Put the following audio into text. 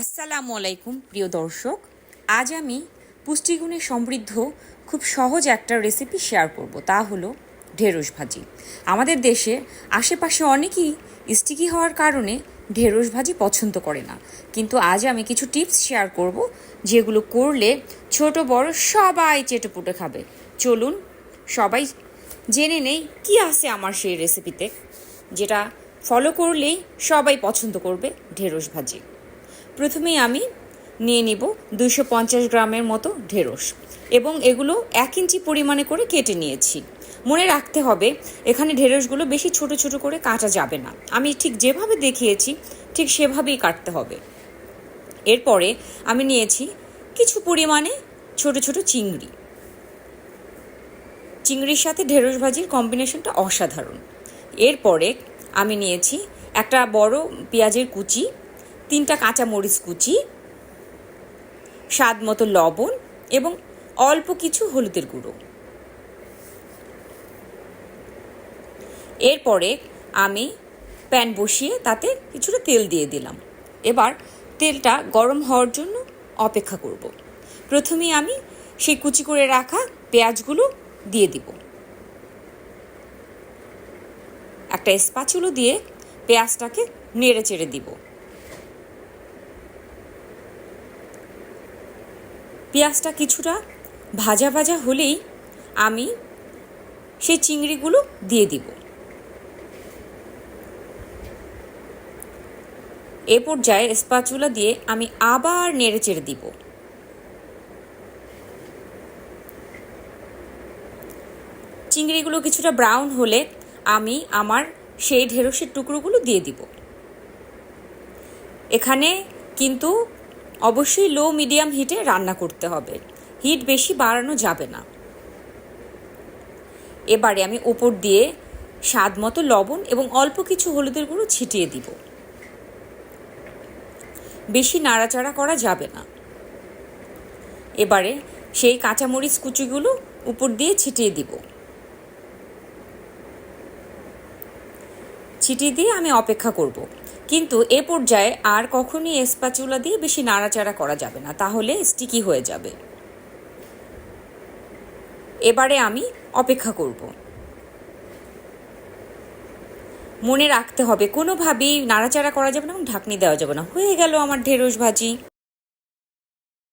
আসসালামু আলাইকুম প্রিয় দর্শক, আজ আমি পুষ্টিগুণে সমৃদ্ধ খুব সহজ একটা রেসিপি শেয়ার করব। তা হলো ঢেঁড়স ভাজি। আমাদের দেশে আশেপাশে অনেকেই স্টিকি হওয়ার কারণে ঢেঁড়স ভাজি পছন্দ করে না, কিন্তু আজ আমি কিছু টিপস শেয়ার করব যেগুলো করলে ছোট বড় সবাই চেটেপুটে খাবে। চলুন সবাই জেনে নেই কি আছে আমার সেই রেসিপিতে, যেটা ফলো করলেই সবাই পছন্দ করবে ঢেঁড়স ভাজি। প্রথমেই আমি নিয়ে নিব 250 গ্রামের মতো ঢেঁড়স এবং এগুলো 1 ইঞ্চি পরিমাণে করে কেটে নিয়েছি। মনে রাখতে হবে এখানে ঢেঁড়সগুলো বেশি ছোট ছোট করে কাটা যাবে না, আমি ঠিক যেভাবে দেখিয়েছি ঠিক সেভাবেই কাটতে হবে। এরপরে আমি নিয়েছি কিছু পরিমাণে ছোট ছোট চিংড়ি। চিংড়ির সাথে ঢেঁড়স ভাজির কম্বিনেশনটা অসাধারণ। এরপরে আমি নিয়েছি একটা বড় পেঁয়াজের কুচি, 3টা কাঁচামরিচ কুচি, স্বাদ মতো লবণ এবং অল্প কিছু হলুদের গুঁড়ো। এরপরে আমি প্যান বসিয়ে তাতে কিছুটা তেল দিয়ে দিলাম। এবার তেলটা গরম হওয়ার জন্য অপেক্ষা করব। প্রথমেই আমি সেই কুচি করে রাখা পেঁয়াজগুলো দিয়ে দিব। একটা স্প্যাচুলা দিয়ে পেঁয়াজটাকে নেড়ে চেড়ে দিব। পেঁয়াজটা কিছুটা ভাজা ভাজা হলেই আমি সেই চিংড়িগুলো দিয়ে দিব। এ পর্যায়ে স্প্যাচুলা দিয়ে আমি আবার নেড়ে চেড়ে দিব। চিংড়িগুলো কিছুটা ব্রাউন হলে আমি আমার সেই ঢেঁড়সের টুকরোগুলো দিয়ে দিব। এখানে কিন্তু অবশ্যই লো মিডিয়াম হিটে রান্না করতে হবে, হিট বেশি বাড়ানো যাবে না। এবারে আমি উপর দিয়ে স্বাদ মতো লবণ এবং অল্প কিছু হলুদের গুঁড়ো ছিটিয়ে দিব। বেশি নাড়াচাড়া করা যাবে না। এবারে সেই কাঁচামরিচ কুচিগুলো উপর দিয়ে ছিটিয়ে দিব। ছিটিয়ে দিয়ে আমি অপেক্ষা করব, কিন্তু এ পর্যায়ে আর কখনই স্প্যাচুলা দিয়ে বেশি নাড়াচাড়া করা যাবে না, তাহলে স্টিকি হয়ে যাবে। এবারে আমি অপেক্ষা করব। মনে রাখতে হবে কোনোভাবেই নাড়াচাড়া করা যাবে না এবং ঢাকনি দেওয়া যাবে না। হয়ে গেল আমার ঢেঁড়স ভাজি।